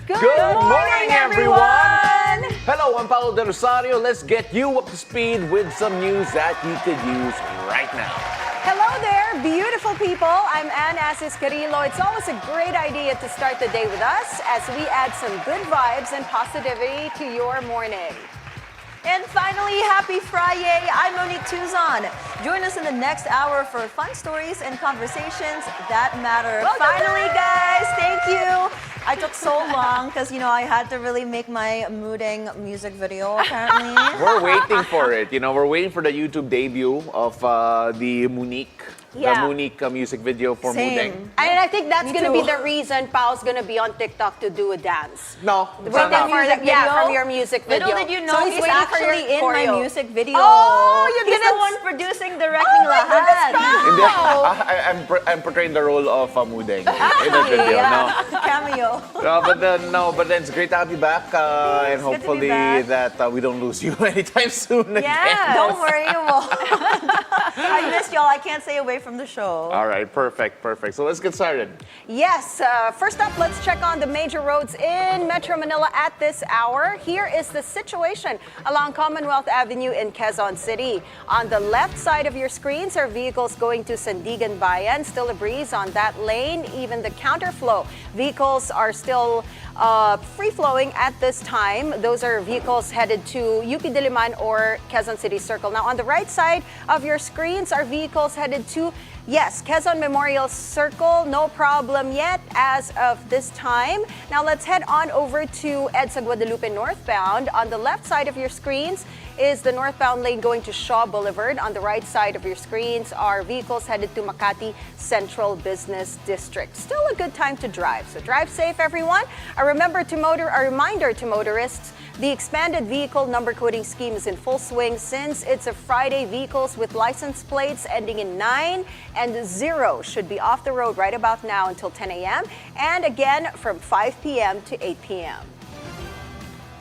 Good morning, everyone! Hello, I'm Paolo del Rosario. Let's get you up to speed with some news that you could use right now. Hello there, beautiful people. I'm Anne Asis-Carilo. It's always a great idea to start the day with us as we add some good vibes and positivity to your morning. And finally, happy Friday! I'm Monique Tuzon. Join us in the next hour for fun stories and conversations that matter. Finally, guys, thank you. I took so long because, I had to really make my mooding music video, apparently. We're waiting for it. We're waiting for the YouTube debut of the Monique. Yeah. The Monique music video for Mooding. And I think that's going to be the reason Pao's going to be on TikTok to do a dance. No, From your music video. Little did you know, So he's actually in my music video. Oh, you He's didn't... the one producing, directing lahat. I'm portraying the role of Mooding in the video. No. Cameo. But then it's great to have you back, and hopefully that we don't lose you anytime soon. Yeah, don't worry, you won't. I missed y'all. I can't stay away from the show. All right, perfect. So let's get started. Yes, first up, let's check on the major roads in Metro Manila at this hour. Here is the situation along Commonwealth Avenue in Quezon City. On the left side of your screens are vehicles going to Sandigan Bayan. Still a breeze on that lane. Even the counterflow vehicles are still free-flowing at this time. Those are vehicles headed to UP Diliman or Quezon City Circle. Now, on the right side of your screens are vehicles headed to, yes, Quezon Memorial Circle. No problem yet as of this time. Now, let's head on over to EDSA Guadalupe northbound. On the left side of your screens is the northbound lane going to Shaw Boulevard. On the right side of your screens are vehicles headed to Makati Central Business District. Still a good time to drive, so drive safe, everyone. A reminder to motorists, the expanded vehicle number coding scheme is in full swing since it's a Friday. Vehicles with license plates ending in 9 and 0 should be off the road right about now until 10 a.m. and again from 5 p.m. to 8 p.m.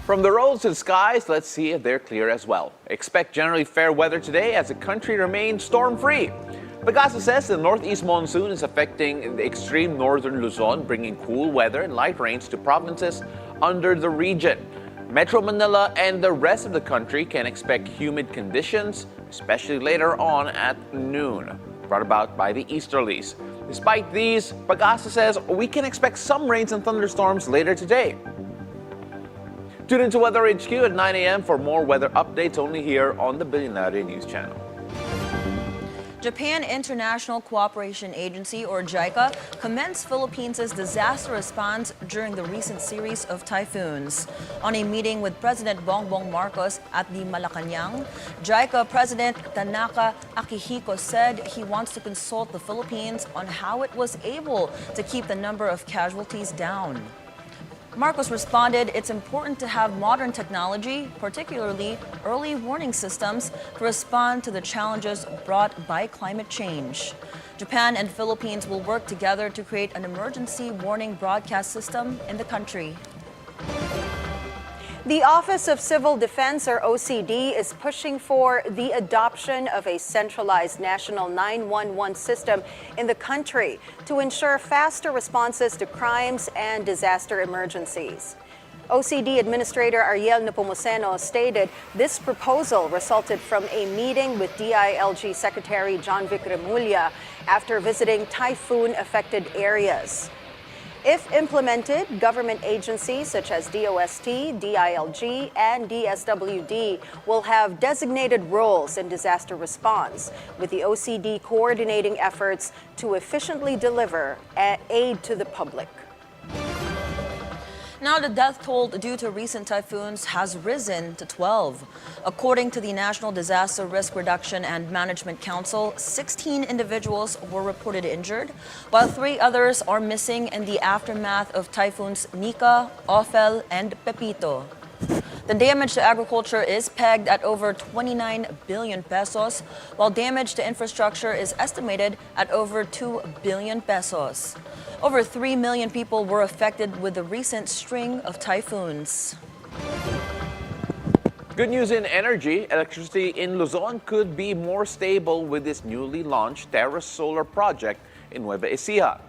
From the roads to the skies, let's see if they're clear as well. Expect generally fair weather today as the country remains storm-free. Pagasa says the northeast monsoon is affecting the extreme northern Luzon, bringing cool weather and light rains to provinces under the region. Metro Manila and the rest of the country can expect humid conditions, especially later on at noon, brought about by the easterlies. Despite these, Pagasa says we can expect some rains and thunderstorms later today. Tune into Weather HQ at 9 a.m. for more weather updates only here on the Bilyonaryo News Channel. Japan International Cooperation Agency, or JICA, commends Philippines' disaster response during the recent series of typhoons. On a meeting with President Bongbong Marcos at the Malacanang, JICA President Tanaka Akihiko said he wants to consult the Philippines on how it was able to keep the number of casualties down. Marcos responded, it's important to have modern technology, particularly early warning systems, to respond to the challenges brought by climate change. Japan and Philippines will work together to create an emergency warning broadcast system in the country. The Office of Civil Defense, or OCD, is pushing for the adoption of a centralized national 911 system in the country to ensure faster responses to crimes and disaster emergencies. OCD Administrator Ariel Nepomuceno stated this proposal resulted from a meeting with DILG Secretary John Vic Remulla after visiting typhoon-affected areas. If implemented, government agencies such as DOST, DILG, and DSWD will have designated roles in disaster response, with the OCD coordinating efforts to efficiently deliver aid to the public. Now, the death toll due to recent typhoons has risen to 12. According to the National Disaster Risk Reduction and Management Council, 16 individuals were reported injured, while 3 others are missing in the aftermath of typhoons Nika, Ophel, and Pepito. The damage to agriculture is pegged at over 29 billion pesos, while damage to infrastructure is estimated at over 2 billion pesos. Over 3 million people were affected with the recent string of typhoons. Good news in energy. Electricity in Luzon could be more stable with this newly launched Terra Solar project in Nueva Ecija.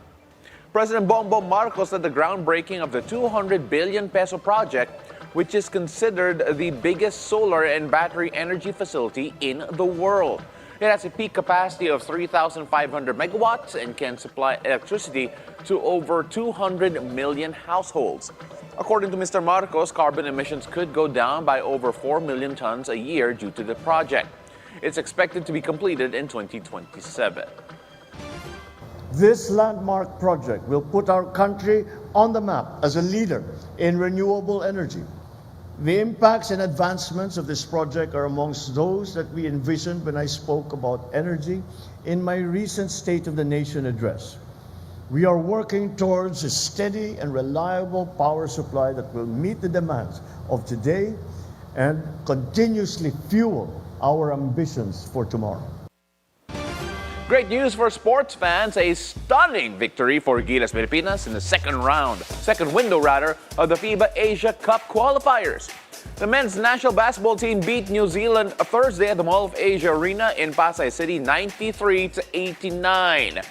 President Bongbong Marcos led the groundbreaking of the 200 billion peso project, which is considered the biggest solar and battery energy facility in the world. It has a peak capacity of 3,500 megawatts and can supply electricity to over 200 million households. According to Mr. Marcos, carbon emissions could go down by over 4 million tons a year due to the project. It's expected to be completed in 2027. This landmark project will put our country on the map as a leader in renewable energy. The impacts and advancements of this project are amongst those that we envisioned when I spoke about energy in my recent State of the Nation address. We are working towards a steady and reliable power supply that will meet the demands of today and continuously fuel our ambitions for tomorrow. Great news for sports fans. A stunning victory for Gilas Pilipinas in the second window of the FIBA Asia Cup qualifiers. The men's national basketball team beat New Zealand Thursday at the Mall of Asia Arena in Pasay City 93-89.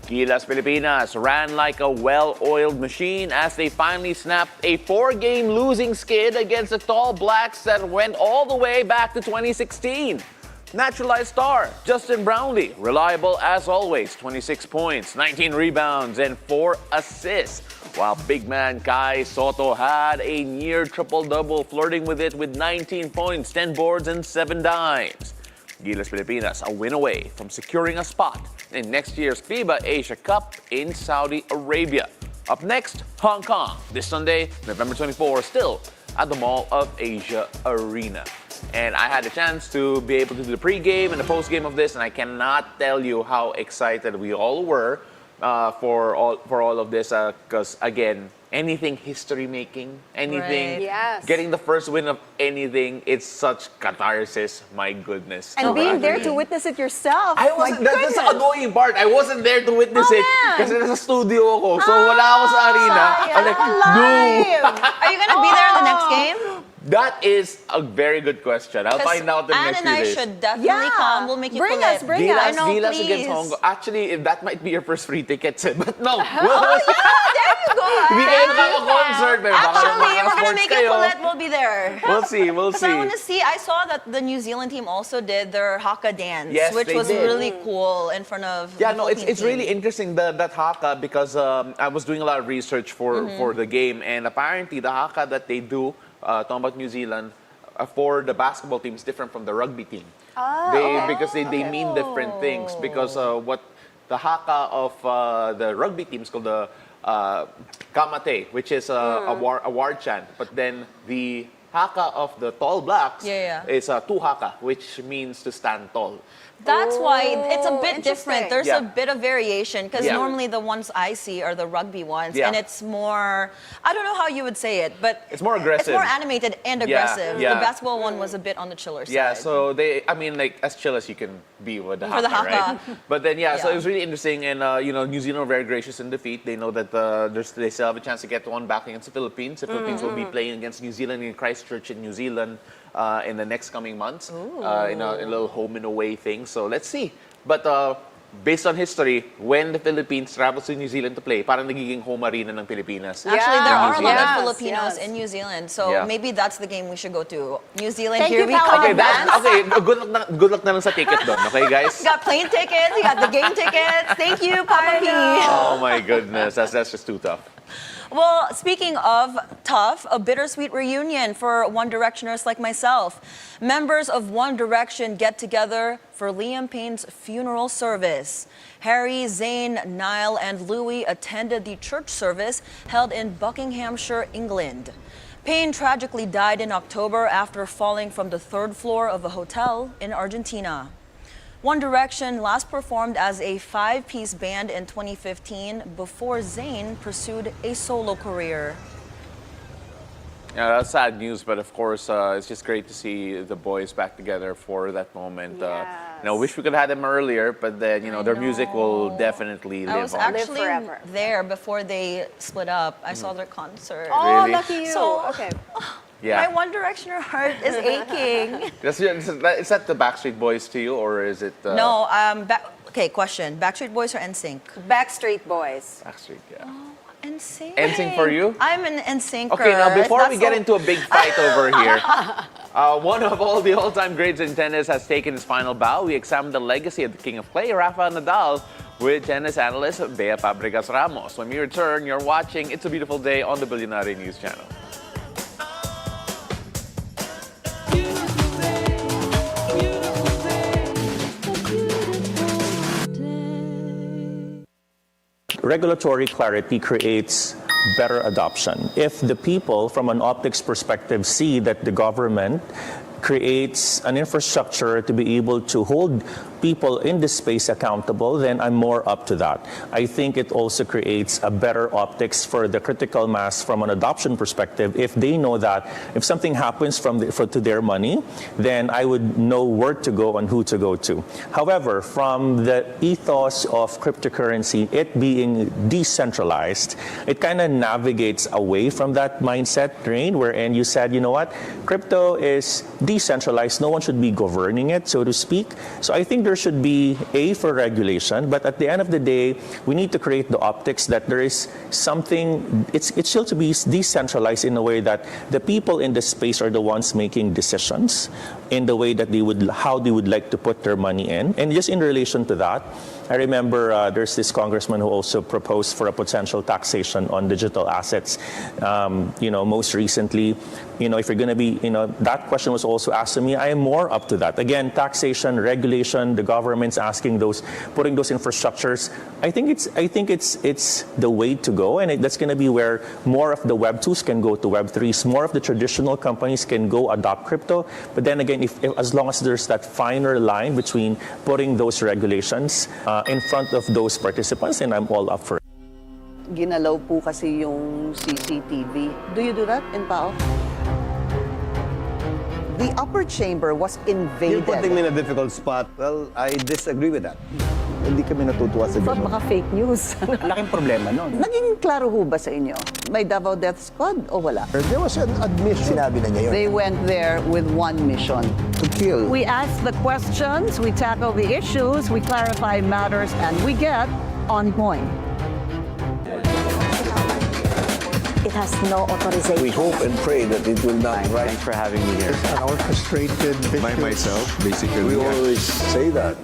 Gilas Pilipinas ran like a well-oiled machine as they finally snapped a 4-game losing skid against the Tall Blacks that went all the way back to 2016. Naturalized star Justin Brownlee, reliable as always, 26 points, 19 rebounds, and 4 assists. While big man Kai Soto had a near triple-double, flirting with it with 19 points, 10 boards, and 7 dimes. Gilas Pilipinas a win away from securing a spot in next year's FIBA Asia Cup in Saudi Arabia. Up next, Hong Kong, this Sunday, November 24, still at the Mall of Asia Arena. And I had a chance to be able to do the pregame and the postgame of this, and I cannot tell you how excited we all were for all of this. Because again, anything history making, anything, Right. Yes. getting the first win of anything, it's such catharsis. My goodness. And being there to witness it yourself. I wasn't, My that's the goodness. annoying part. I wasn't there to witness Oh, it man. kasi nasa studio ako. So wala ako sa arena. I'm like, no. Live. Are you gonna be there in the next game? That is a very good question. I'll find out in the Anne next and few I days. should definitely come. We'll make you Bring pull us, it. bring Gilas, us. I know, Gilas please. against Hong Kong. Actually, if that might be your first free tickets. But no. Oh, yeah, there you go. Hindi kayo nakaka-concert. Pero baka Actually, we're gonna makaka-sports make kayo. you pull it. We'll be there. We'll see, we'll Because I see. want to see. I saw that the New Zealand team also did their haka dance, Yes, which they was did. really cool in front of. Yeah, the no, it's Philippine really team. interesting, that haka, because I was doing a lot of research for the game, and apparently the haka that they do, talking about New Zealand, for the basketball team is different from the rugby team. Because they mean different things. Because what the haka of the rugby team is called the kamate, which is a war chant. But then the haka of the Tall Blacks is tu haka, which means to stand tall. That's why it's a bit interesting. different. There's Yeah. a bit of variation because Yeah. normally the ones I see are the rugby ones, Yeah. and it's more. I don't know how you would say it, but It's more aggressive. It's more animated and aggressive. yeah. The basketball one was a bit on the chiller side. Yeah, so I mean, like, as chill as you can be with the For haka, the haka. right? But then, so Yeah. it was really interesting, and New Zealand were very gracious in defeat. They know that they still have a chance to get one back against the Philippines. The Philippines will be playing against New Zealand in Christchurch in New Zealand in the next coming months, in a little home and away thing. So let's see. But based on history, when the Philippines travels to New Zealand to play, parang nagiging home arena ng Pilipinas. Actually, there are a lot Yes, of Filipinos yes. in New Zealand, so Yeah. maybe that's the game we should go to. New Zealand, Thank here you, we Paolo. come. Okay, good luck na lang sa ticket doon, okay guys? You got plane tickets, you got the game tickets. Thank you, Papa P. Oh my goodness, that's just too tough. Well, speaking of tough, a bittersweet reunion for One Directioners like myself. Members of One Direction get together for Liam Payne's funeral service. Harry, Zayn, Niall, and Louis attended the church service held in Buckinghamshire, England. Payne tragically died in October after falling from the third floor of a hotel in Argentina. One Direction last performed as a 5-piece band in 2015 before Zayn pursued a solo career. Yeah, that's sad news, but of course, it's just great to see the boys back together for that moment. Wish we could have had them earlier, but then, their music will definitely I live was on. actually forever. there before they split up. I saw their concert. Oh, Really? lucky you. So- okay. Yeah. My One Directioner heart is aching. Is that the Backstreet Boys to you, or is it? No, okay, question. Backstreet Boys or NSYNC? Backstreet Boys. Backstreet, yeah. NSYNC. NSYNC for you? I'm an NSYNcer. Okay, now before we get into a big fight over here, one of all the all-time greats in tennis has taken his final bow. We examine the legacy of the King of Clay, Rafael Nadal, with tennis analyst Bea Fabregas-Ramos. When we return, you're watching It's a Beautiful Day on the Bilyonaryo News Channel. Regulatory clarity creates better adoption. If the people, from an optics perspective, see that the government creates an infrastructure to be able to hold people in this space accountable, then I'm more up to that. I think it also creates a better optics for the critical mass from an adoption perspective. If they know that if something happens to their money, then I would know where to go and who to go to. However, from the ethos of cryptocurrency, it being decentralized, it kind of navigates away from that mindset, Rain, wherein you said, you know what, crypto is decentralized, no one should be governing it, so to speak. So I think there should be for regulation, but at the end of the day, we need to create the optics that there is something, it's still to be decentralized in a way that the people in the space are the ones making decisions in the way that how they would like to put their money in. And just in relation to that, I remember there's this congressman who also proposed for a potential taxation on digital assets. Most recently, if you're going to be, that question was also asked to me. I am more up to that. Again, taxation, regulation, the government's putting those infrastructures. I think it's the way to go, and that's going to be where more of the Web 2s can go to Web 3s. More of the traditional companies can go adopt crypto. But then again, as long as there's that finer line between putting those regulations in front of those participants, and I'm all up for it. Ginalaw po kasi yung CCTV. Do you do that in PAO? The upper chamber was invaded. You're putting me in a difficult spot. Well, I disagree with that. Hindi kami natutuwa sa Thought ganun. baka fake news. Laking problema nun. Naging klaro ho ba sa inyo? May Davao Death Squad o wala? There was an admission. Sinabi na niya yun. They went there with one mission. To kill. We ask the questions, we tackle the issues, we clarify matters, and we get on point. It has no authorization. We hope and pray that it will not rise. Thanks for having me here. An orchestrated By myself, basically. We always say that.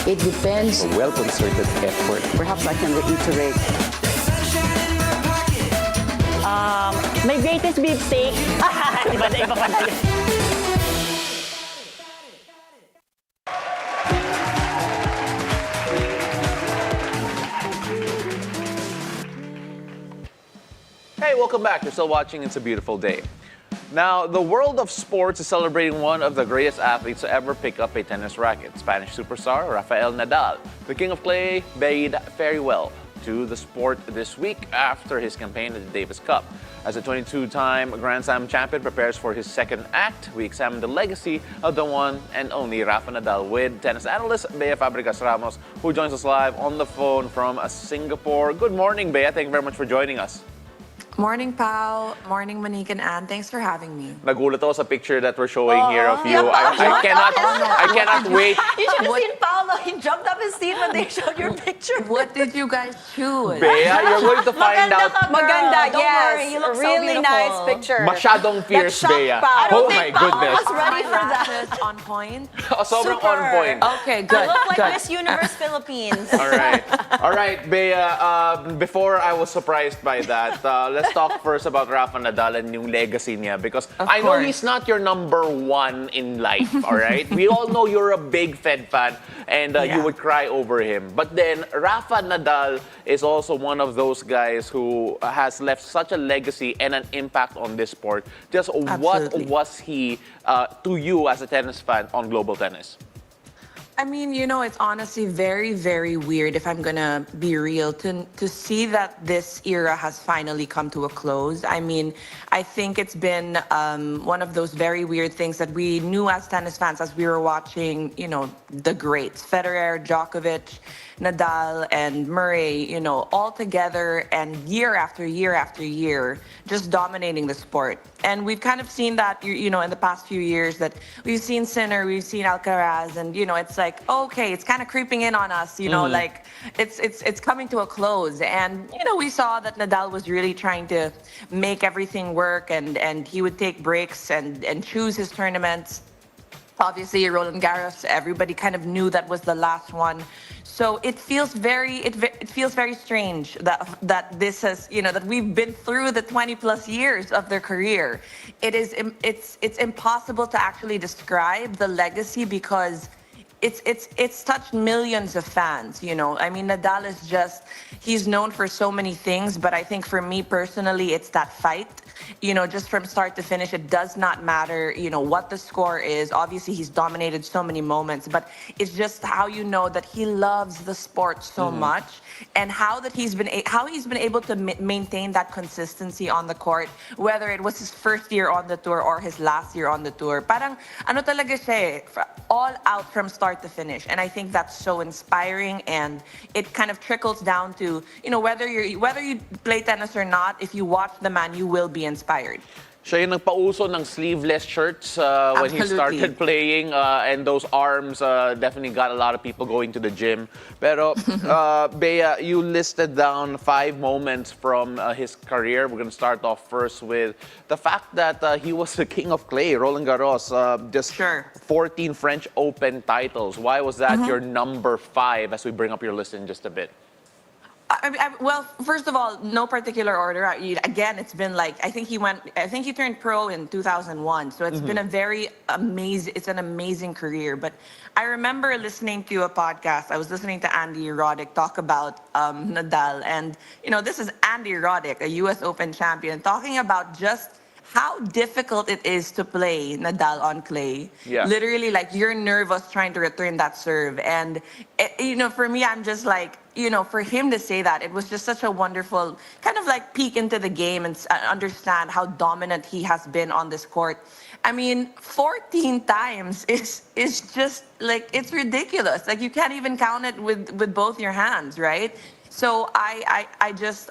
It depends. A well-concerted effort. Perhaps I can reiterate. My greatest beefsteak. Iba pa na yun. Hey, welcome back. You're still watching It's a Beautiful Day. Now, the world of sports is celebrating one of the greatest athletes to ever pick up a tennis racket, Spanish superstar Rafael Nadal. The King of Clay bade farewell to the sport this week after his campaign at the Davis Cup. As a 22-time Grand Slam champion prepares for his second act, we examine the legacy of the one and only Rafa Nadal with tennis analyst Bea Fabregas-Ramos, who joins us live on the phone from Singapore. Good morning, Bea. Thank you very much for joining us. Morning, Pao. Morning, Monique and Anne. Thanks for having me. Nagulat ako sa picture that we're showing here of you. I cannot wait. You should have seen Paolo. He jumped up his seat when they showed your picture. What did you guys choose? Bea, you're going to find Maganda out. ka, girl. Maganda, Don't yes. worry. You look so Really beautiful. nice picture. Masyadong fierce, That shocked Bea. Pao. I Oh don't my think Paolo goodness. was ready for that. Lashes on point. Sobrang on point. Okay, You good. look like good. Miss Universe Philippines. All right, Bea. Before I was surprised by that, let's talk first about Rafa Nadal and yung legacy niya, because I know course. he's not your number one in life. All right, we all know you're a big Fed fan, and you would cry over him. But then Rafa Nadal is also one of those guys who has left such a legacy and an impact on this sport. Just what Absolutely. was he to you as a tennis fan on global tennis? I mean, it's honestly very, very weird, if I'm gonna be real, to see that this era has finally come to a close. I mean, I think it's been one of those very weird things that we knew as tennis fans as we were watching, the greats, Federer, Djokovic, Nadal, and Murray, all together and year after year after year, just dominating the sport. And we've kind of seen that, in the past few years, that we've seen Sinner, we've seen Alcaraz, and, it's like, okay, it's kind of creeping in on us, like it's coming to a close. And, we saw that Nadal was really trying to make everything work, and he would take breaks and choose his tournaments. Obviously, Roland Garros, everybody kind of knew that was the last one. So it feels very strange that this has, that we've been through the 20+ years of their career. It's impossible to actually describe the legacy, because it's touched millions of fans, I mean, Nadal is he's known for so many things, but I think for me personally, it's that fight. Just from start to finish, it does not matter, what the score is. Obviously, he's dominated so many moments, but it's just how that he loves the sport so much, and how he's been able to maintain that consistency on the court, whether it was his first year on the tour or his last year on the tour. Parang ano talaga siya, all out from start to finish, and I think that's so inspiring, and it kind of trickles down to whether you play tennis or not. If you watch the man, you will be inspired. Siya yung nagpauso ng sleeveless shirts when he started playing, and those arms definitely got a lot of people going to the gym. Pero, Bea, you listed down 5 moments from his career. We're going to start off first with the fact that he was the king of clay, Roland Garros. Just 14 French Open titles. Why was that your number 5 as we bring up your list in just a bit? Well, first of all, no particular order. Again, it's been like, I think he turned pro in 2001. So it's been it's an amazing career. But I remember listening to a podcast. I was listening to Andy Roddick talk about Nadal. And, this is Andy Roddick, a US Open champion, talking about just how difficult it is to play Nadal on clay. Yeah. Literally, like, you're nervous trying to return that serve. And, for me, I'm just like, for him to say that, it was just such a wonderful kind of like peek into the game and understand how dominant he has been on this court. I mean, 14 times is just like, it's ridiculous. Like, you can't even count it with both your hands, right? So I just,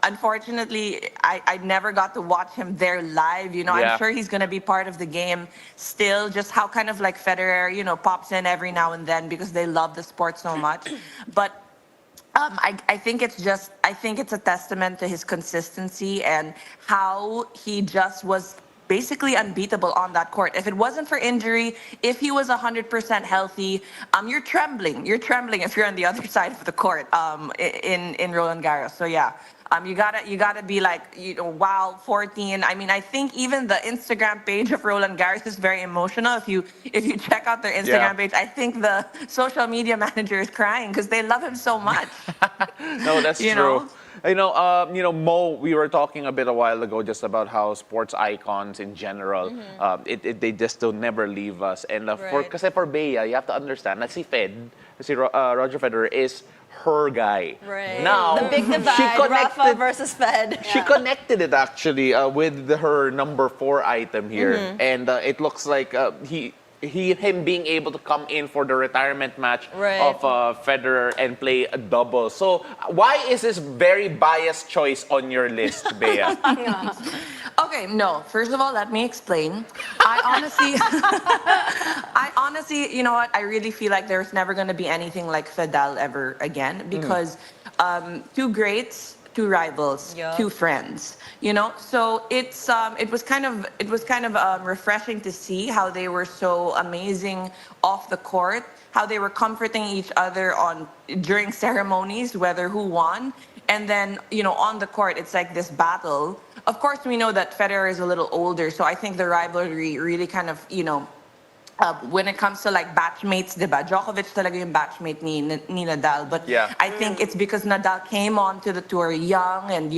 unfortunately, I never got to watch him there live. I'm sure he's going to be part of the game still, just how kind of like Federer, pops in every now and then because they love the sport so much. But I think it's a testament to his consistency and how he just was basically unbeatable on that court. If it wasn't for injury, if he was 100% healthy, you're trembling. You're trembling if you're on the other side of the court in Roland Garros. So yeah, you gotta be like, wow, 14. I mean, I think even the Instagram page of Roland Garros is very emotional. If you check out their Instagram page, I think the social media manager is crying because they love him so much. No, that's true. Mo, we were talking a bit a while ago just about how sports icons in general, they just don't never leave us. And kasi for Bea, you have to understand that si Roger Federer is her guy. Right. Now, the big divide, Rafa versus Fed. She connected it actually with her number 4 item here. And it looks like him being able to come in for the retirement match of Federer and play a double. So why is this very biased choice on your list, Bea? Okay, no. First of all, let me explain. I honestly, you know what? I really feel like there's never going to be anything like Fedal ever again because 2 greats, 2 rivals, 2 friends. So it was kind of refreshing to see how they were so amazing off the court, how they were comforting each other during ceremonies, whether who won. And then, on the court, it's like this battle. Of course, we know that Federer is a little older, so I think the rivalry really kind of, when it comes to like batchmates, diba? Djokovic talaga yung batchmate ni Nadal. But I think it's because Nadal came onto the tour young and,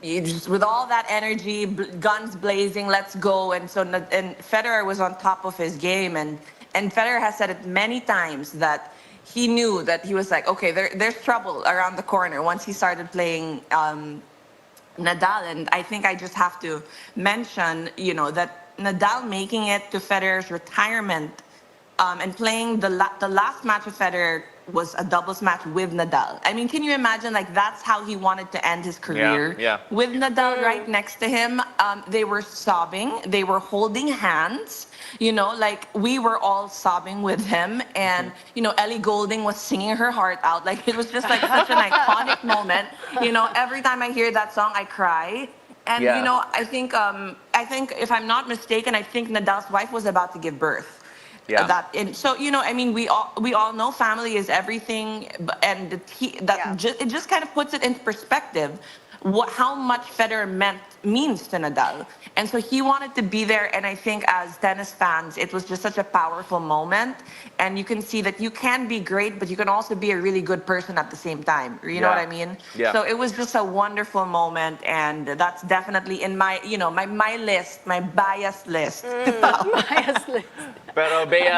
just with all that energy, guns blazing, let's go. And so Federer was on top of his game. And and Federer has said it many times that he knew that he was like, okay, there's trouble around the corner once he started playing Nadal. And I think I just have to mention, that Nadal making it to Federer's retirement and playing the last match of Federer was a doubles match with Nadal. I mean, can you imagine, like, that's how he wanted to end his career? Yeah. With Nadal right next to him, they were sobbing, they were holding hands, like we were all sobbing with him. And, Ellie Goulding was singing her heart out. Like, it was just like such an iconic moment. Every time I hear that song, I cry. And, I think if I'm not mistaken, I think Nadal's wife was about to give birth. Yeah. So I mean, we all know family is everything, and it just kind of puts it into perspective how much Federer means to Nadal. And so he wanted to be there, and I think as tennis fans, it was just such a powerful moment. And you can see that you can be great, but you can also be a really good person at the same time. You know what I mean? Yeah. So it was just a wonderful moment, and that's definitely in my, my list, my bias list. Bias list. Pero Bea,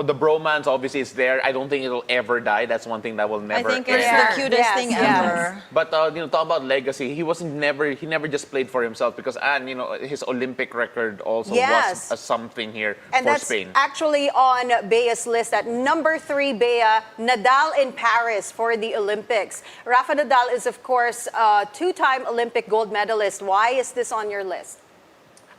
the bromance obviously is there. I don't think it'll ever die. That's one thing that will never. I think it's end. the cutest thing ever. But talk about legacy. He never just played for himself, because Anne, his Olympic record also was something here and for that's Spain. actually on Bea's list at number 3, Bea, Nadal in Paris for the Olympics. Rafa Nadal is, of course, a 2-time Olympic gold medalist. Why is this on your list?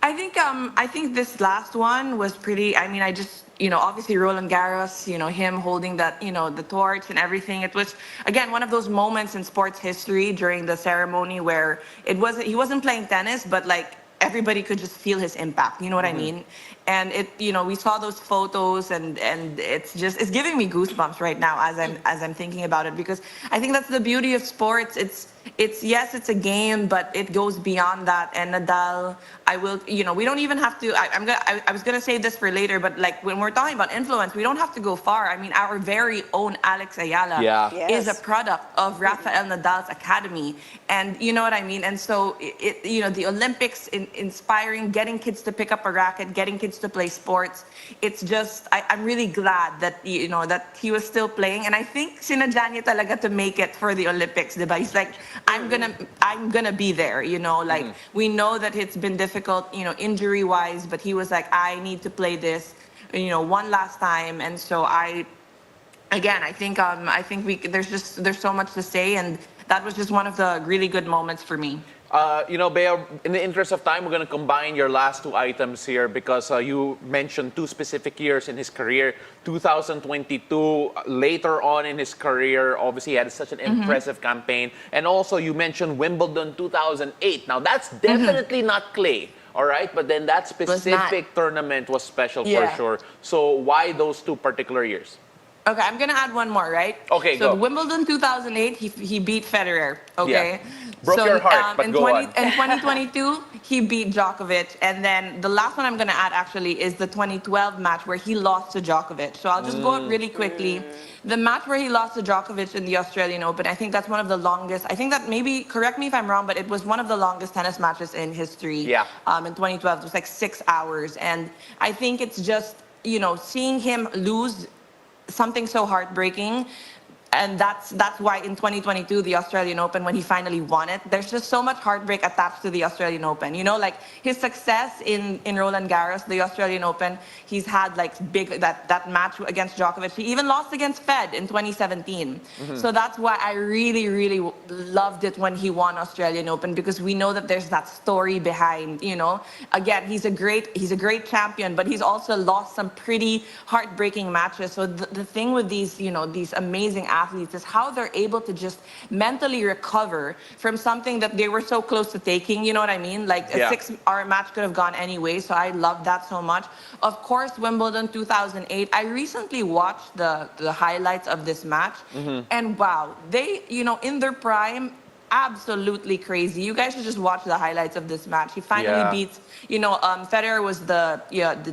I think this last one was pretty. I mean, I just, obviously Roland Garros, him holding that, the torch and everything. It was, again, one of those moments in sports history during the ceremony where he wasn't playing tennis, but like everybody could just feel his impact. You know what I mean? And we saw those photos, and it's giving me goosebumps right now as I'm thinking about it, because I think that's the beauty of sports. It's yes, it's a game, but it goes beyond that. And Nadal, we don't even have to. I was gonna save this for later, but like when we're talking about influence, we don't have to go far. I mean, our very own Alex Ayala is a product of Rafael Nadal's academy, and you know what I mean. And so the Olympics, inspiring, getting kids to pick up a racket, getting kids to play sports. It's just I'm really glad that that he was still playing, and I think sinadya niya talaga to make it for the Olympics, diba? He's like, I'm gonna be there, we know that it's been difficult, injury wise, but he was like, I need to play this, one last time. And so I think there's so much to say, and that was just one of the really good moments for me. Bea, in the interest of time, we're going to combine your last 2 items here, because you mentioned 2 specific years in his career. 2022, later on in his career, obviously he had such an impressive campaign. And also you mentioned Wimbledon 2008. Now that's definitely not clay. All right, but then that specific tournament was special for sure. So why those 2 particular years? Okay, I'm gonna add one more, right? Okay, so go. Wimbledon 2008, he beat Federer. Okay, broke your heart, but go on. In 2022, he beat Djokovic, and then the last one I'm gonna add actually is the 2012 match where he lost to Djokovic. So I'll just go really quickly. The match where he lost to Djokovic in the Australian Open, I think that's one of the longest. I think that maybe, correct me if I'm wrong, but it was one of the longest tennis matches in history. Yeah. In 2012, it was like 6 hours, and I think it's just seeing him lose something so heartbreaking. And that's why in 2022, the Australian Open, when he finally won it, there's just so much heartbreak attached to the Australian Open. Like his success in Roland Garros, the Australian Open, he's had like that match against Djokovic. He even lost against Fed in 2017. So that's why I really, really loved it when he won Australian Open, because we know that there's that story behind, again, he's a great champion, but he's also lost some pretty heartbreaking matches. So the thing with these, these amazing athletes is how they're able to just mentally recover from something that they were so close to taking. You know what I mean? Like a 6-hour match could have gone anyway. So I love that so much. Of course, Wimbledon 2008. I recently watched the highlights of this match, and wow, they, in their prime, absolutely crazy. You guys should just watch the highlights of this match. He finally beats, Federer was the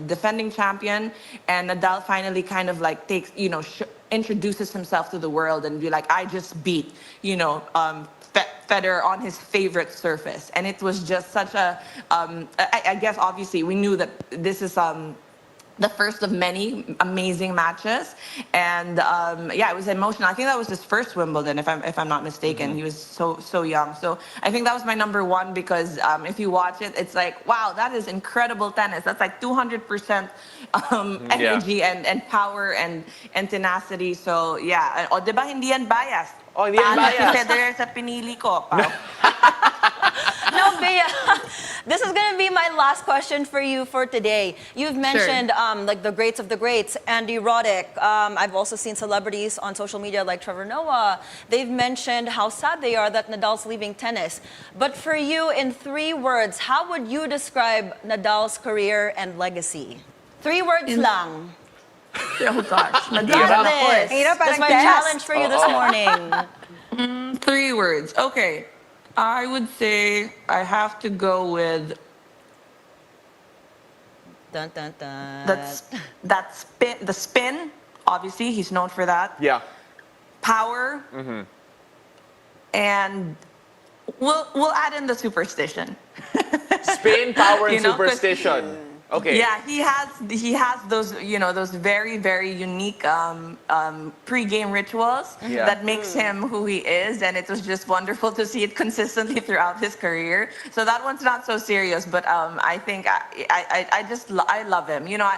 defending champion, and Nadal finally kind of like takes, introduces himself to the world and be like, I just beat, Federer on his favorite surface. And it was just such a, I guess obviously we knew that this is the first of many amazing matches, and yeah, it was emotional. I think that was his first Wimbledon, if I'm not mistaken. He was so young, so I think that was my number one because if you watch it, it's like, wow, that is incredible tennis. That's like 200% energy and power and tenacity. So yeah, o diba hindi yan biased? Oh, hindi yan Paano si biased. Federer sa pinili ko? Pao. No, Bea, this is going to be my last question for you for today. You've mentioned like the greats of the greats, Andy Roddick. I've also seen celebrities on social media like Trevor Noah. They've mentioned how sad they are that Nadal's leaving tennis. But for you, in 3 words, how would you describe Nadal's career and legacy? 3 words lang. Oh gosh, You Nadal. got this. Hirap, That's parang my test. challenge for you this morning. 3 words. Okay. I would say I have to go with Dun, dun, dun. that spin. The spin, obviously, he's known for that. Yeah. Power, and we'll add in the superstition. Spin, power, and You know, 'cause- superstition. Okay. Yeah, he has those those very very unique pre-game rituals Yeah. that makes him who he is, and it was just wonderful to see it consistently throughout his career. So that one's not so serious, but I think I love him. You know,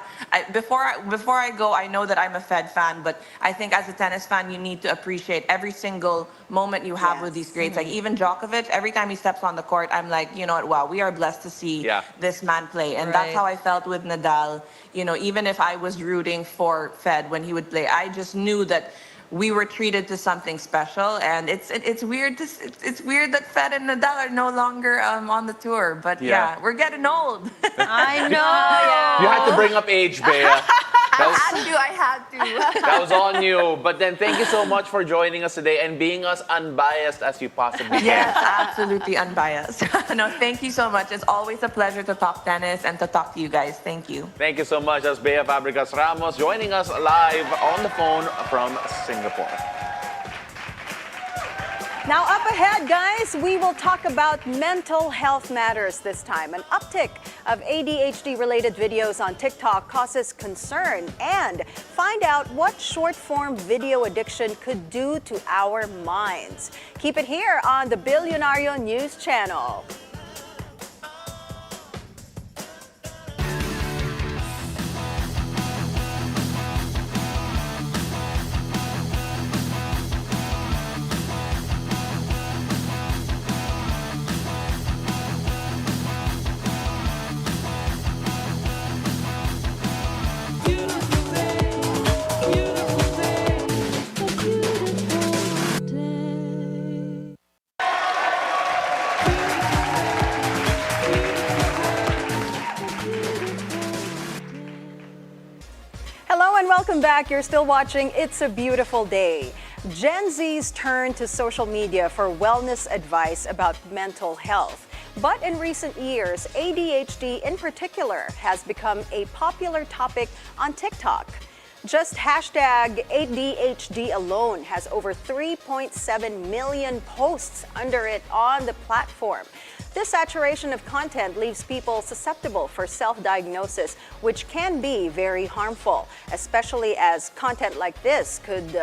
before I go, I know that I'm a Fed fan, but I think as a tennis fan, you need to appreciate every single moment you have with these greats. Like even Djokovic, every time he steps on the court, I'm like, you know what? Wow, we are blessed to see this man play, and that's how I felt with Nadal. You know, even if I was rooting for Fed when he would play, I just knew that we were treated to something special, and it's weird it's weird that Fed and Nadal are no longer on the tour. But yeah, we're getting old. I know. You had to bring up age, Bea. I had to. That was on you. But then thank you so much for joining us today and being as unbiased as you possibly can. Yes, absolutely unbiased. No, thank you so much. It's always a pleasure to talk tennis and to talk to you guys. Thank you. Thank you so much. That's Bea Fabregas-Ramos joining us live on the phone from Singapore. Now up ahead, guys, we will talk about mental health matters this time. An uptick of ADHD-related videos on TikTok causes concern, and find out what short-form video addiction could do to our minds. Keep it here on the Bilyonaryo News Channel. Welcome back. You're still watching It's a Beautiful Day. Gen Z's turn to social media for wellness advice about mental health. But in recent years, ADHD in particular has become a popular topic on TikTok. Just hashtag ADHD alone has over 3.7 million posts under it on the platform. This saturation of content leaves people susceptible for self-diagnosis, which can be very harmful, especially as content like this could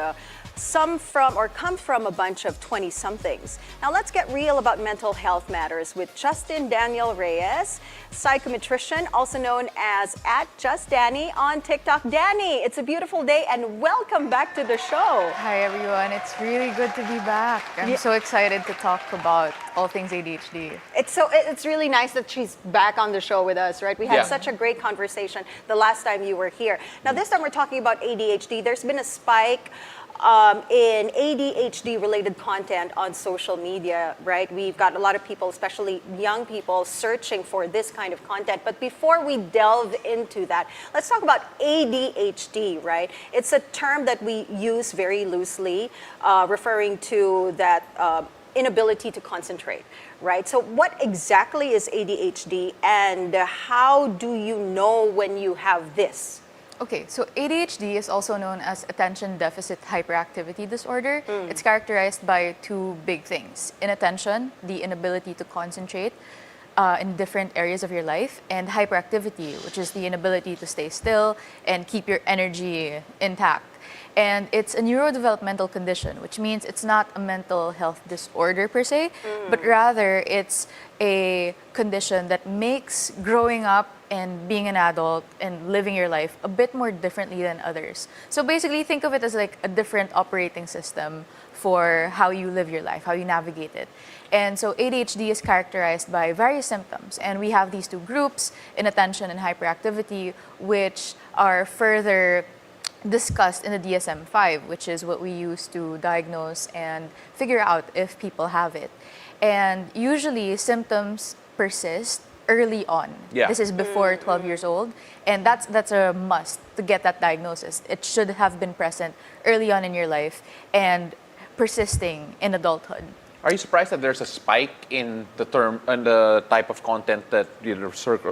come from a bunch of 20-somethings. Now let's get real about mental health matters with Justine Danielle Reyes, psychometrician, also known as @JustDanny on TikTok. Danny, it's a beautiful day and welcome back to the show. Hi everyone, it's really good to be back. I'm so excited to talk about all things ADHD. It's really nice that she's back on the show with us, right? We had such a great conversation the last time you were here. Now this time we're talking about ADHD. There's been a spike in ADHD-related content on social media, right? We've got a lot of people, especially young people, searching for this kind of content. But before we delve into that, let's talk about ADHD, right? It's a term that we use very loosely, referring to that inability to concentrate, right? So what exactly is ADHD, and how do you know when you have this? Okay, so ADHD is also known as attention deficit hyperactivity disorder. It's characterized by two big things: inattention, the inability to concentrate, in different areas of your life, and hyperactivity, which is the inability to stay still and keep your energy intact. And it's a neurodevelopmental condition, which means it's not a mental health disorder per se, but rather it's a condition that makes growing up and being an adult and living your life a bit more differently than others. So basically, think of it as like a different operating system for how you live your life, how you navigate it. And so ADHD is characterized by various symptoms. And we have these two groups, inattention and hyperactivity, which are further discussed in the DSM-5, which is what we use to diagnose and figure out if people have it. And usually symptoms persist early on. Yeah. This is before 12 years old, and that's a must to get that diagnosis. It should have been present early on in your life and persisting in adulthood. Are you surprised that there's a spike in the term and the type of content that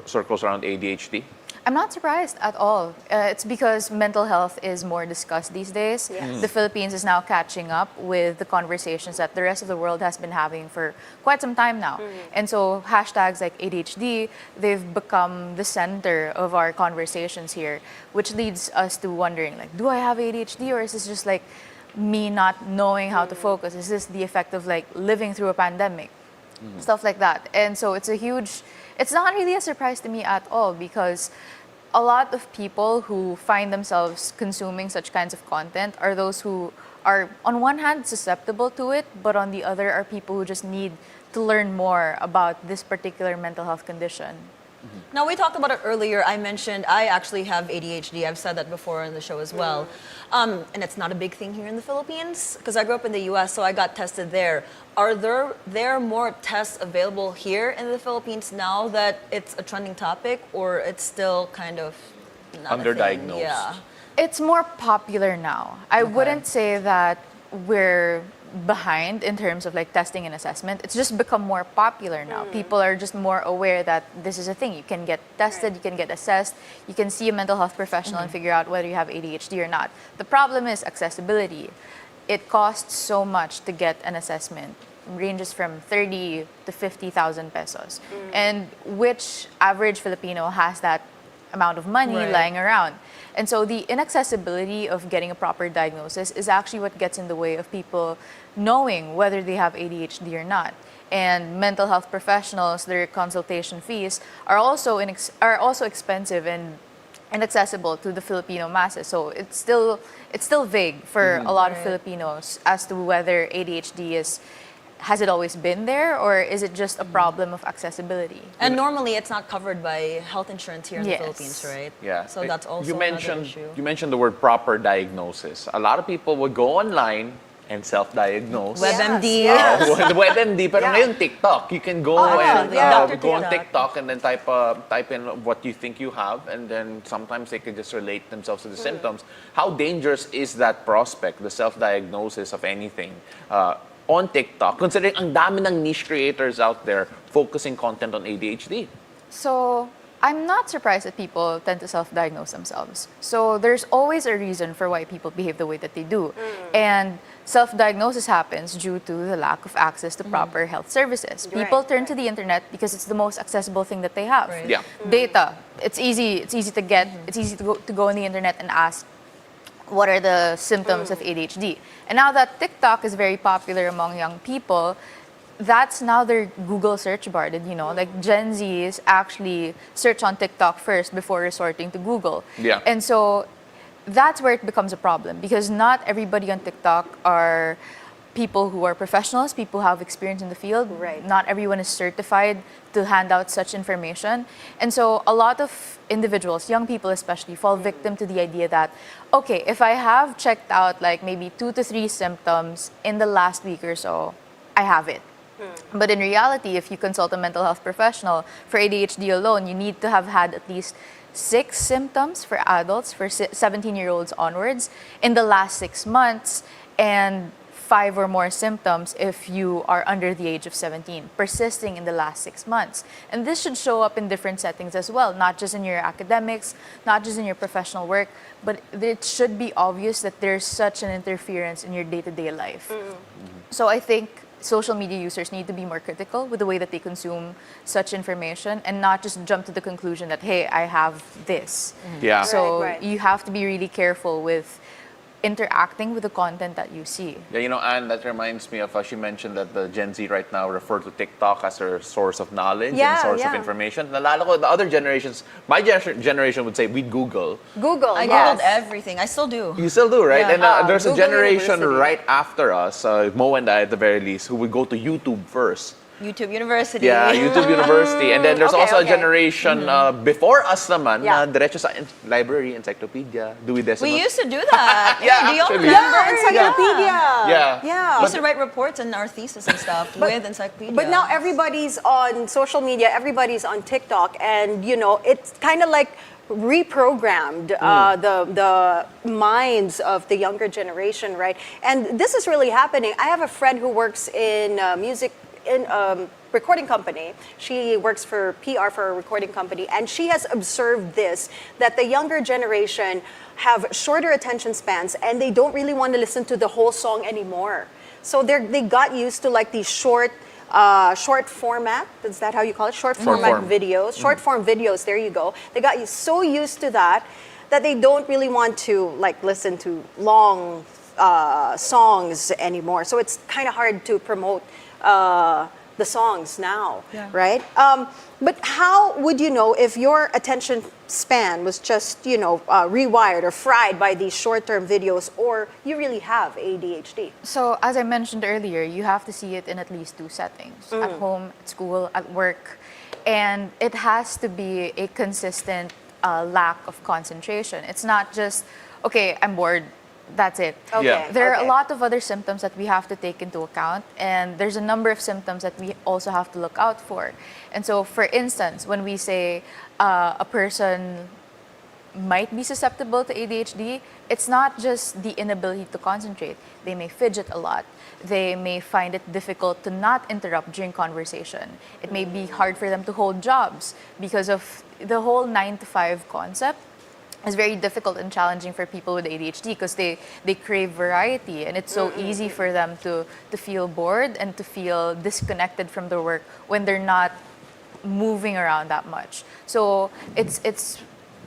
circles around ADHD? I'm not surprised at all. It's because mental health is more discussed these days. Yes. The Philippines is now catching up with the conversations that the rest of the world has been having for quite some time now. And so hashtags like ADHD, they've become the center of our conversations here, which leads us to wondering, like, do I have ADHD, or is this just like me not knowing how to focus? Is this the effect of like living through a pandemic? Stuff like that. And so it's not really a surprise to me at all, because a lot of people who find themselves consuming such kinds of content are those who are on one hand susceptible to it, but on the other are people who just need to learn more about this particular mental health condition. Now, we talked about it earlier. I mentioned I actually have ADHD. I've said that before in the show as well. And it's not a big thing here in the Philippines because I grew up in the US, so I got tested there. Are there more tests available here in the Philippines now that it's a trending topic, or it's still kind of not a thing? Underdiagnosed. Yeah. It's more popular now. I wouldn't say that we're behind in terms of like testing and assessment. It's just become more popular now. People are just more aware that this is a thing. You can get tested, you can get assessed, you can see a mental health professional and figure out whether you have ADHD or not. The problem is accessibility. It costs so much to get an assessment. It ranges from 30 to 50,000 pesos. And which average Filipino has that amount of money lying around? And so the inaccessibility of getting a proper diagnosis is actually what gets in the way of people knowing whether they have ADHD or not. And mental health professionals, their consultation fees are also expensive and inaccessible to the Filipino masses. So it's still vague for a lot of Filipinos as to whether ADHD has it always been there, or is it just a problem of accessibility? And normally it's not covered by health insurance here in the Philippines, right? Yeah. So that's also you another issue. You mentioned the word proper diagnosis. A lot of people would go online and self-diagnose. WebMD. The WebMD, pero ngayon TikTok. You can go go on TikTok. TikTok and then type in what you think you have, and then sometimes they can just relate themselves to the symptoms. How dangerous is that prospect, the self-diagnosis of anything? On TikTok, considering ang dami ng niche creators out there focusing content on ADHD. So I'm not surprised that people tend to self-diagnose themselves. So there's always a reason for why people behave the way that they do. And self-diagnosis happens due to the lack of access to proper health services. People turn to the internet because it's the most accessible thing that they have. Yeah. Data, it's easy to get, it's easy to go on the internet and ask, what are the symptoms of ADHD? And now that TikTok is very popular among young people, that's now their Google search bar. Like Gen Zs actually search on TikTok first before resorting to Google. Yeah. And so that's where it becomes a problem, because not everybody on TikTok are people who are professionals, people who have experience in the field. Right. Not everyone is certified to hand out such information. And so a lot of individuals, young people especially, fall victim to the idea that, okay, if I have checked out like maybe 2 to 3 symptoms in the last week or so, I have it. But in reality, if you consult a mental health professional for ADHD alone, you need to have had at least 6 symptoms for adults, for 17-year-olds onwards, in the last 6 months, and 5 or more symptoms if you are under the age of 17, persisting in the last 6 months. And this should show up in different settings as well, not just in your academics, not just in your professional work, but it should be obvious that there's such an interference in your day-to-day life. So I think social media users need to be more critical with the way that they consume such information and not just jump to the conclusion that, hey, I have this. Yeah. So Right. you have to be really careful with interacting with the content that you see. Yeah, you know, Anne, that reminds me of, she mentioned that the Gen Z right now refer to TikTok as their source of knowledge Yeah, and source of yeah. information. Nalala ko, the other generations, my generation would say we'd Google. Google, I yes. googled everything. I still do. You still do, right? Yeah. And there's a Google generation University. right after us, Mo and I at the very least, who would go to YouTube first. YouTube University. Yeah, YouTube University. And then there's Okay, also a okay. generation before us naman, Yeah. na diretso sa library, encyclopedia, Dewey Decimal. We used to do that. Yeah, do you all actually. remember? Yeah, encyclopedia. Yeah. Yeah. We used to write reports in our thesis and stuff with encyclopedia. But now everybody's on social media, everybody's on TikTok, and you know, it's kind of like reprogrammed the minds of the younger generation, right? And this is really happening. I have a friend who works in music in recording company. She works for PR for a recording company, and she has observed this, that the younger generation have shorter attention spans and they don't really want to listen to the whole song anymore. So they got used to like these short format, is that how you call it? Short format form. videos, short form videos, there you go. They got so used to that they don't really want to like listen to long songs anymore. So it's kind of hard to promote the songs now, right? But how would you know if your attention span was just, you know, rewired or fried by these short-term videos, or you really have ADHD? So as I mentioned earlier, you have to see it in at least two settings, at home, at school, at work. And it has to be a consistent lack of concentration. It's not just, okay, I'm bored, that's it. Okay. Yeah. There are okay. a lot of other symptoms that we have to take into account, and there's a number of symptoms that we also have to look out for. And so, for instance, when we say a person might be susceptible to ADHD, it's not just the inability to concentrate. They may fidget a lot. They may find it difficult to not interrupt during conversation. It may be hard for them to hold jobs because of the whole 9-to-5 concept. Is very difficult and challenging for people with ADHD because they crave variety, and it's so easy for them to feel bored and to feel disconnected from their work when they're not moving around that much. So it's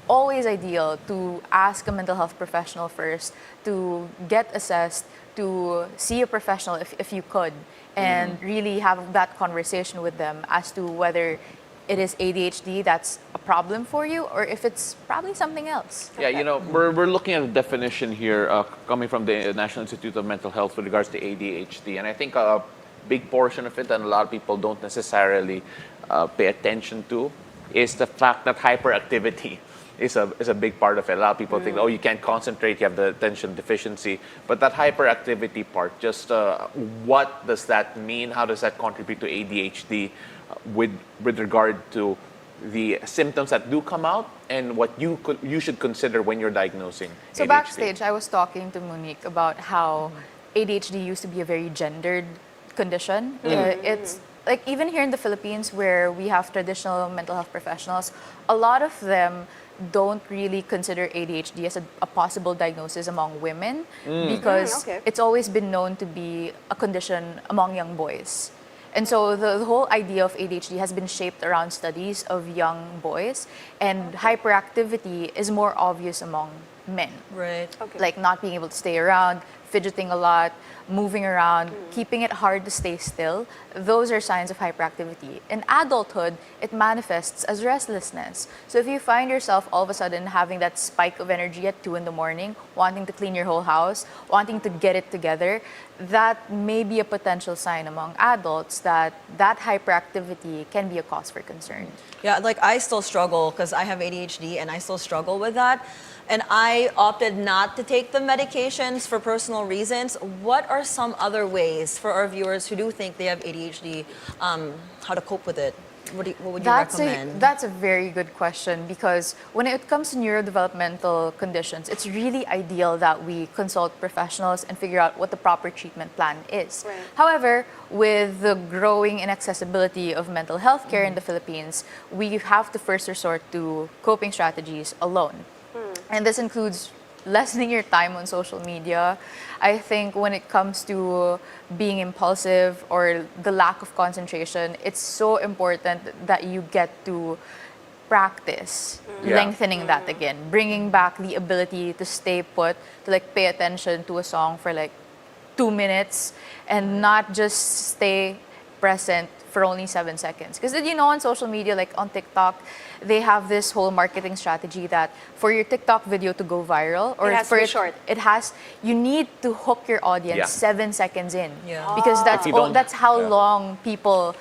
always ideal to ask a mental health professional first, to get assessed, to see a professional if you could, and really have that conversation with them as to whether it is ADHD that's a problem for you, or if it's probably something else. Yeah, you know, we're looking at a definition here coming from the National Institute of Mental Health with regards to ADHD. And I think a big portion of it, and a lot of people don't necessarily pay attention to, is the fact that hyperactivity is a big part of it. A lot of people think, oh, you can't concentrate, you have the attention deficiency. But that hyperactivity part, just what does that mean? How does that contribute to ADHD? With regard to the symptoms that do come out and what you should consider when you're diagnosing So ADHD. backstage, I was talking to Monique about how ADHD used to be a very gendered condition. It's like even here in the Philippines, where we have traditional mental health professionals, a lot of them don't really consider ADHD as a possible diagnosis among women because okay. it's always been known to be a condition among young boys. And so the whole idea of ADHD has been shaped around studies of young boys, and hyperactivity is more obvious among men. Right. Okay. Like not being able to stay around, fidgeting a lot, moving around, keeping it hard to stay still. Those are signs of hyperactivity. In adulthood, it manifests as restlessness. So if you find yourself all of a sudden having that spike of energy at 2 a.m, wanting to clean your whole house, wanting to get it together, that may be a potential sign among adults that hyperactivity can be a cause for concern. Yeah, like I still struggle because I have ADHD and I still struggle with that. And I opted not to take the medications for personal reasons. What are some other ways for our viewers who do think they have ADHD, how to cope with it? What would you recommend? That's a very good question, because when it comes to neurodevelopmental conditions, it's really ideal that we consult professionals and figure out what the proper treatment plan is. Right. However, with the growing inaccessibility of mental health care in the Philippines, we have to first resort to coping strategies alone. And this includes lessening your time on social media. I think when it comes to being impulsive or the lack of concentration, it's so important that you get to practice lengthening that again, bringing back the ability to stay put, to like pay attention to a song for like 2 minutes and not just stay present for only 7 seconds. Because did you know on social media, like on TikTok, they have this whole marketing strategy that for your TikTok video to go viral, or It has for to be short. you need to hook your audience Yeah. 7 seconds in. Yeah. Because If you don't- that's how yeah. long people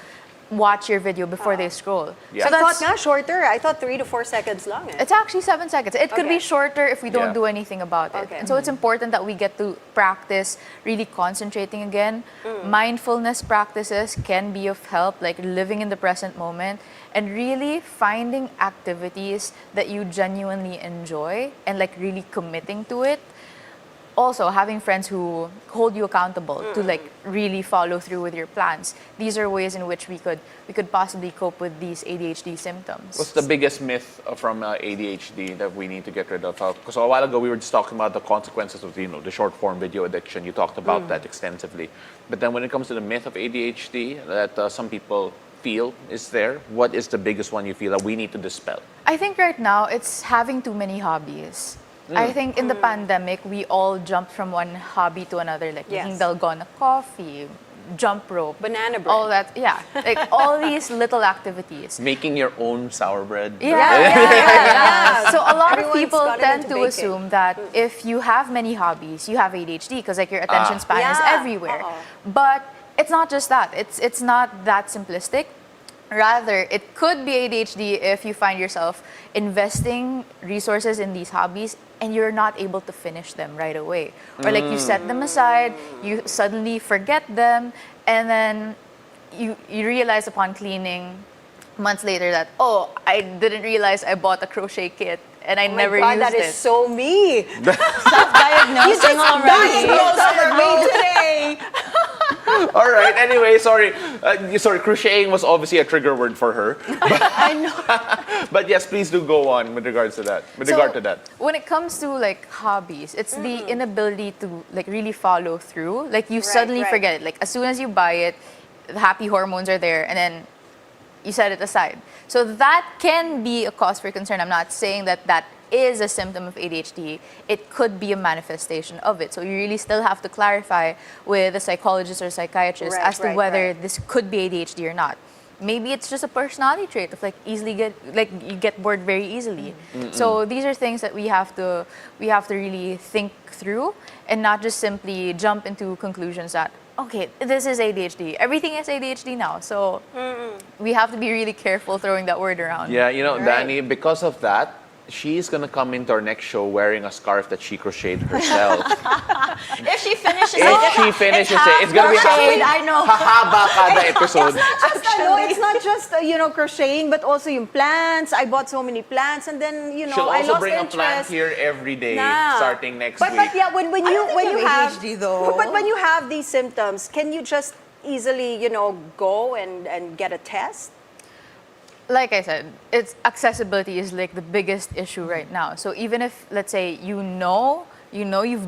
watch your video before they scroll. Yeah. I thought that's- nga shorter. I thought 3 to 4 seconds long. Eh. it's actually 7 seconds. It could Okay. be shorter if we don't Yeah. do anything about it. Okay. And so it's important that we get to practice really concentrating again. Mindfulness practices can be of help, like living in the present moment and really finding activities that you genuinely enjoy and like really committing to it. Also, having friends who hold you accountable to like really follow through with your plans. These are ways in which we could possibly cope with these ADHD symptoms. What's the biggest myth from ADHD that we need to get rid of? Because a while ago we were just talking about the consequences of the short form video addiction. You talked about that extensively. But then when it comes to the myth of ADHD that some people feel is there, what is the biggest one you feel that we need to dispel? I think right now it's having too many hobbies. I think in the pandemic, we all jumped from one hobby to another, like Yes. making dalgona coffee, jump rope, Banana bread. all that. Yeah, like all these little activities. Making your own sour bread. Yeah. So a lot Everyone's of people gotten tend into to baking. assume that if you have many hobbies, you have ADHD because like your attention span is Yeah. everywhere. Uh-oh. But it's not just that. It's not that simplistic. Rather, it could be ADHD if you find yourself investing resources in these hobbies and you're not able to finish them right away. Or like you set them aside, you suddenly forget them, and then you realize upon cleaning months later that, oh, I didn't realize I bought a crochet kit and I Oh my never God, used that it. is so me. Self-diagnosing already. Me today. All right. Anyway, sorry. Sorry. Crocheting was obviously a trigger word for her. I know. But yes, please do go on with regards to that. With regard to that. When it comes to like hobbies, it's the inability to like really follow through. Like you suddenly right. forget it. Like as soon as you buy it, the happy hormones are there, and then you set it aside. So that can be a cause for concern. I'm not saying that that is a symptom of ADHD. It could be a manifestation of it. So you really still have to clarify with a psychologist or psychiatrist as to whether this could be ADHD or not. Maybe it's just a personality trait of like you get bored very easily. So these are things that we have to really think through and not just simply jump into conclusions that okay, this is ADHD. Everything is ADHD now. So we have to be really careful throwing that word around. Yeah, Danny, because of that, she's gonna come into our next show wearing a scarf that she crocheted herself. If she finishes If she finishes it, it's gonna be crocheted, I know. hahaba kada episode. It's not just crocheting, but also yung plants. I bought so many plants, and then She'll I also lost bring interest. a plant here every day, Nah. starting next But week. yeah, when you have ADHD though. But when you have these symptoms, can you just easily go and get a test? Like I said, it's accessibility is like the biggest issue right now. So even if, let's say, you've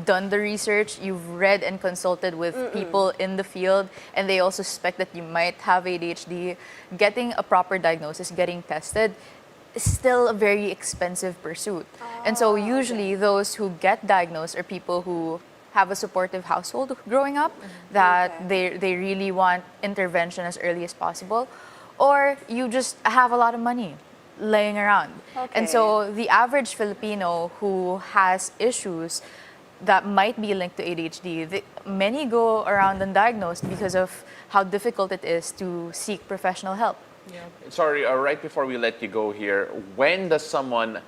done the research, you've read and consulted with people in the field, and they also suspect that you might have ADHD, getting a proper diagnosis, getting tested, is still a very expensive pursuit. And so usually those who get diagnosed are people who have a supportive household growing up, that they really want intervention as early as possible. Or you just have a lot of money laying around. And so the average Filipino who has issues that might be linked to ADHD, many go around undiagnosed because of how difficult it is to seek professional help. Sorry, right before we let you go here, when does someone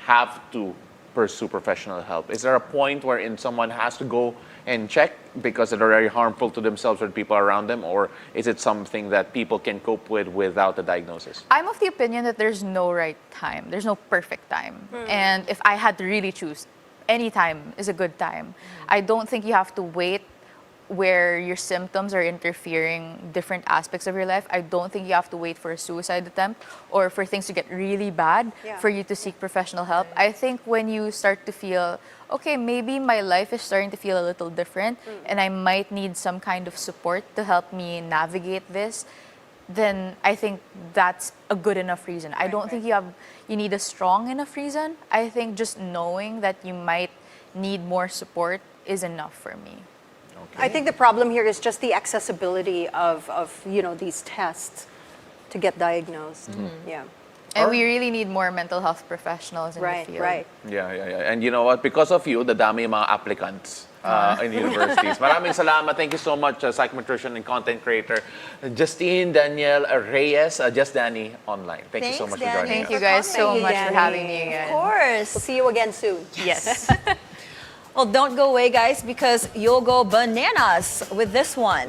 have to pursue professional help? Is there a point wherein someone has to go and check because they're very harmful to themselves or people around them, or is it something that people can cope with without a diagnosis? I'm of the opinion that there's no right time. There's no perfect time. And if I had to really choose, any time is a good time. I don't think you have to wait where your symptoms are interfering different aspects of your life, I don't think you have to wait for a suicide attempt or for things to get really bad for you to seek professional help. I think when you start to feel, okay, maybe my life is starting to feel a little different and I might need some kind of support to help me navigate this, then I think that's a good enough reason. I don't think you need a strong enough reason. I think just knowing that you might need more support is enough for me. I think the problem here is just the accessibility of these tests to get diagnosed. Yeah. And we really need more mental health professionals in the field. Right. Yeah. And you know what? Because of you, the dami yung mga applicants in universities. Maraming salamat. Thank you so much, psychometrician and content creator Justine Danielle Reyes, Just Danny Online. Thank you so much for joining Thank us. you guys so much for having me again. Of course. We'll see you again soon. Yes. Well, don't go away, guys, because you'll go bananas with this one.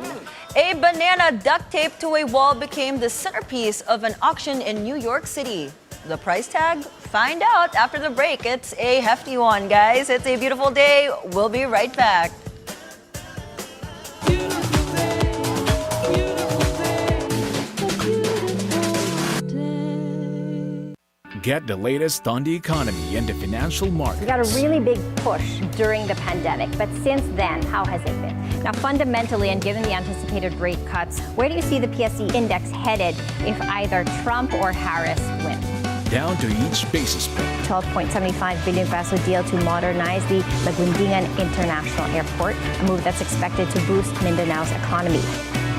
A banana duct taped to a wall became the centerpiece of an auction in New York City. The price tag? Find out after the break. It's a hefty one, guys. It's a beautiful day. We'll be right back. Get the latest on the economy and the financial markets. We got a really big push during the pandemic, but since then, how has it been? Now, fundamentally, and given the anticipated rate cuts, where do you see the PSE index headed if either Trump or Harris win? Down to each basis point. 12.75 billion peso deal to modernize the Lagundingan International Airport, a move that's expected to boost Mindanao's economy.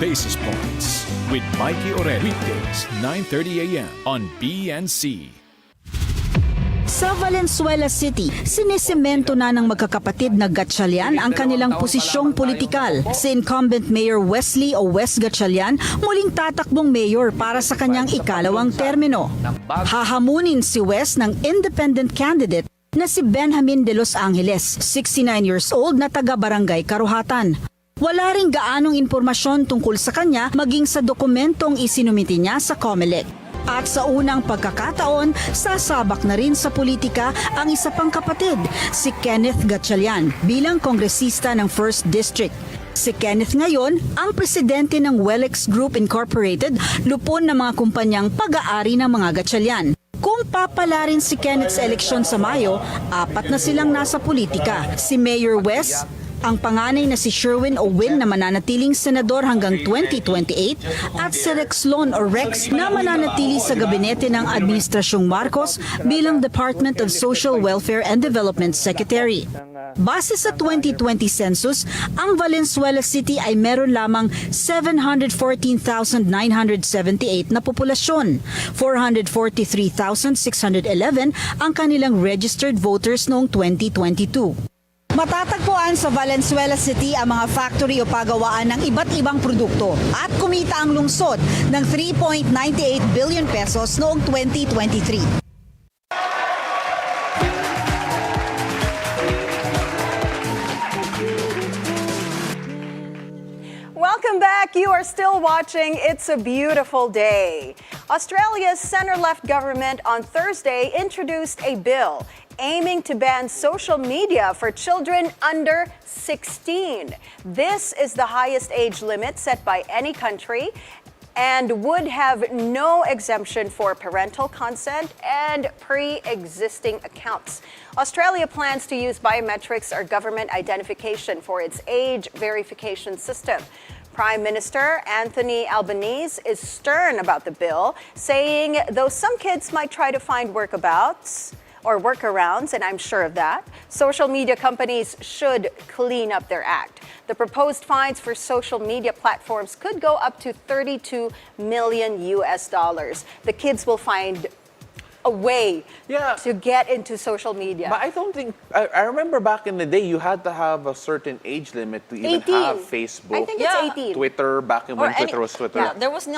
Basis Points with Mikey Orel. Weekdays, 9:30 a.m. on BNC. Sa Valenzuela City, sinisemento na ng magkakapatid na Gatchalian ang kanilang posisyong politikal. Si incumbent Mayor Wesley o Wes Gatchalian muling tatakbong mayor para sa kanyang ikalawang termino. Hahamunin si Wes ng independent candidate na si Benjamin de Los Angeles, 69 years old na taga-barangay Karuhatan. Wala ring gaanong impormasyon tungkol sa kanya maging sa dokumentong isinumiti niya sa COMELEC. At sa unang pagkakataon, sasabak na rin sa politika ang isa pang kapatid, si Kenneth Gatchalian, bilang kongresista ng 1st District. Si Kenneth ngayon ang presidente ng Welex Group Incorporated, lupon ng mga kumpanyang pag-aari ng mga Gatchalian. Kung papalarin si Kenneth sa eleksyon sa Mayo, 4 na silang nasa politika. Si Mayor Wes, ang panganay na si Sherwin Owen na mananatiling senador hanggang 2028 at si Rexlon o Rex na mananatili sa gabinete ng Administrasyong Marcos bilang Department of Social Welfare and Development Secretary. Base sa 2020 census, ang Valenzuela City ay meron lamang 714,978 na populasyon. 443,611 ang kanilang registered voters noong 2022. Matatagpuan sa Valenzuela City ang mga factory o pagawaan ng iba't ibang produkto at kumita ang lungsod ng 3.98 billion pesos noong 2023. Welcome back. You are still watching It's a Beautiful Day. Australia's center-left government on Thursday introduced a bill aiming to ban social media for children under 16. This is the highest age limit set by any country and would have no exemption for parental consent and pre-existing accounts. Australia plans to use biometrics or government identification for its age verification system. Prime Minister Anthony Albanese is stern about the bill, saying though some kids might try to find workarounds, and I'm sure of that, social media companies should clean up their act. The proposed fines for social media platforms could go up to $32 million. The kids will find a way to get into social media. But I don't think, I remember back in the day, you had to have a certain age limit to even 18. have Facebook. I think it's 18. Twitter, back when Twitter was Twitter. Yeah, there's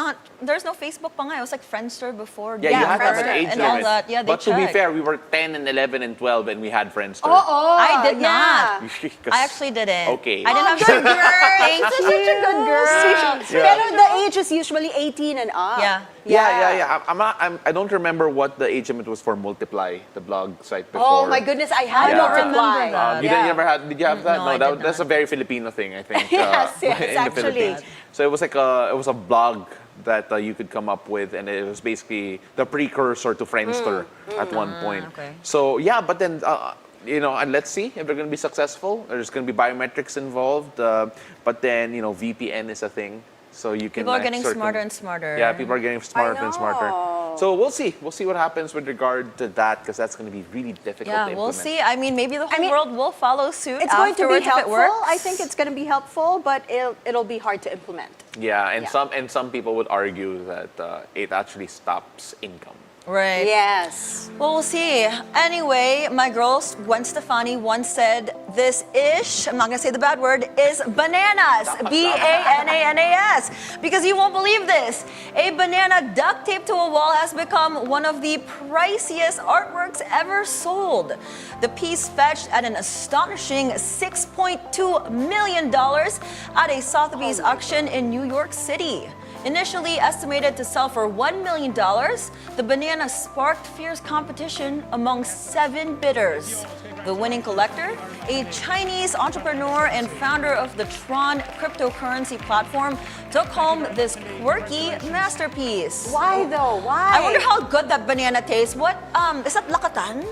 no Facebook pa nga. It was like Friendster before. Yeah, you had to have an age and limit. all that. Yeah, they but to be checked. fair, we were 10 and 11 and 12 and we had Friendster. I did not. 'Cause- I actually didn't. Okay. I didn't have Good girl. Thank You're you. such a good girl. Pero the age is usually 18 and up. Yeah. Yeah. I don't remember what the age limit was for Multiply, the blog site before. Oh my goodness, I had I don't Multiply. remember that. Did you have that? No, I did that's not. a very Filipino thing, I think. Yes, in actually. the Philippines. So it was like it was a blog that you could come up with, and it was basically the precursor to Friendster at one point. Okay. So yeah, but then and let's see if they're going to be successful. There's going to be biometrics involved, but then VPN is a thing, so you can. People are getting smarter and smarter. Yeah, people are getting smarter and smarter. So we'll see. We'll see what happens with regard to that, because that's going to be really difficult to Yeah, implement. we'll see. I mean, maybe the whole world will follow suit. It's going to be afterwards if it helpful. works. I think it's going to be helpful, but it'll be hard to implement. Yeah, and some people would argue that it actually stops income. Right. Yes. Well, we'll see. Anyway, my girl, Gwen Stefani, once said, this ish, I'm not going to say the bad word, is bananas. B-A-N-A-N-A-S. Because you won't believe this. A banana duct taped to a wall has become one of the priciest artworks ever sold. The piece fetched at an astonishing $6.2 million at a Sotheby's auction in New York City. Initially estimated to sell for $1 million, the banana sparked fierce competition among 7 bidders. The winning collector, a Chinese entrepreneur and founder of the Tron cryptocurrency platform, took home this quirky masterpiece. Why though? Why? I wonder how good that banana tastes. What, is that lakatan?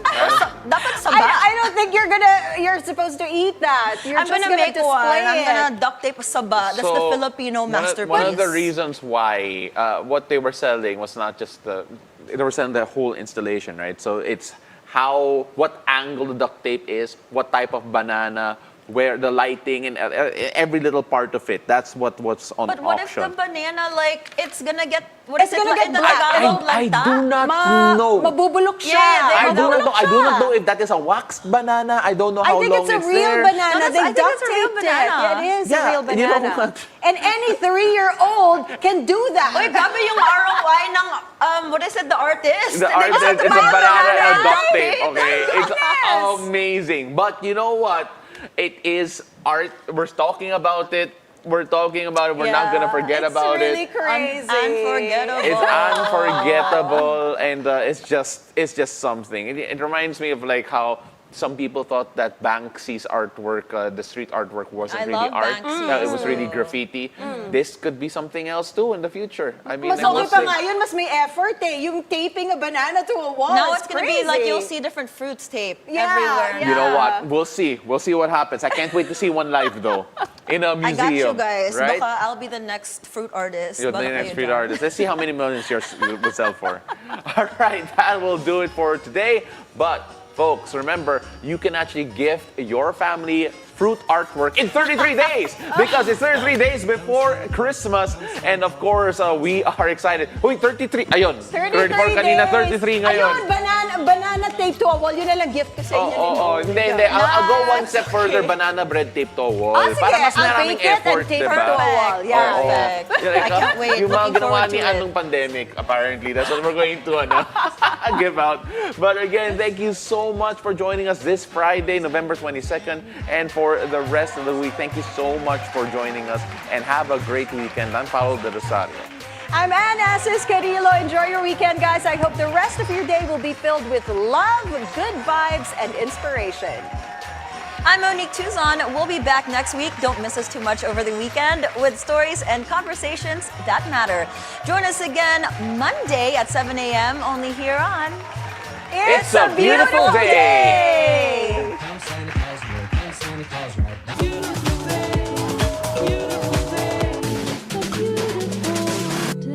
Dapat saba? I don't think you're supposed to eat that. You're I'm just gonna make display one. I'm it. gonna duct tape a saba. That's the Filipino masterpiece. One of the reasons why what they were selling was not just they were selling the whole installation, right? So it's what angle the duct tape is, what type of banana, where the lighting and every little part of it. That's what's on But what auction. if the banana, it's gonna get, It's gonna get black. I do not know. Mabubulok siya. Yeah, I do not know if that is a waxed banana. I don't know how long it's there. I think it's a real banana. No, they I think duct it's a real taped it. banana. Yeah, it is a real banana. You know what? And any 3-year-old can do that. Uy, grabe yung ROI ng, what is it, the artist? The And then artist just is a buy banana and a duct duct tape. tape. Okay, it's Yes. amazing. But you know what? It is art. We're talking about it. We're talking about it. We're not gonna forget about It's really it. crazy. Unforgettable. It's unforgettable, and it's just something. It reminds me of how some people thought that Banksy's artwork, the street artwork, wasn't I really love art. Banksy. It was really graffiti. This could be something else too in the future. I mean, Mas I okay will pa say- nga yun, mas may effort eh. Yung taping a banana to a wall. Now is it's gonna be like crazy. you'll see different fruits tape Yeah, everywhere. You know what? We'll see. We'll see what happens. I can't wait to see one live though, in a I museum. got you guys. Right? Baka I'll be the next fruit artist. You're the Baka next kayo street dyan. artist. Let's see how many millions yours will sell for. All right, that will do it for today. But folks, remember, you can actually gift your family fruit artwork in 33 days because it's 33 days before Christmas. And of course, we are excited. Uy, 33. Ayun. 33 kanina, days. 33 ngayon. Ayun, banana tape to a wall. Yun na lang gift ko sa inyo. Oo, hindi. I'll go one step further. Banana bread tape to a wall. Sige, Para mas I'll maraming bake it and effort, tape diba? it to a wall. Yeah. Oo. Perfect. I can't wait. Yung mga Looking ginawa forward ni to Anne it. nung pandemic, apparently. That's what we're going to give out. But again, thank you so much for joining us this Friday, November 22nd. And for the rest of the week, thank you so much for joining us. And have a great weekend. I'm Paolo del Rosario. I'm Anne Asis-Carilo. Enjoy your weekend, guys. I hope the rest of your day will be filled with love, good vibes, and inspiration. I'm Monique Tuzon. We'll be back next week. Don't miss us too much over the weekend with stories and conversations that matter. Join us again Monday at 7 a.m. only here on It's a beautiful day.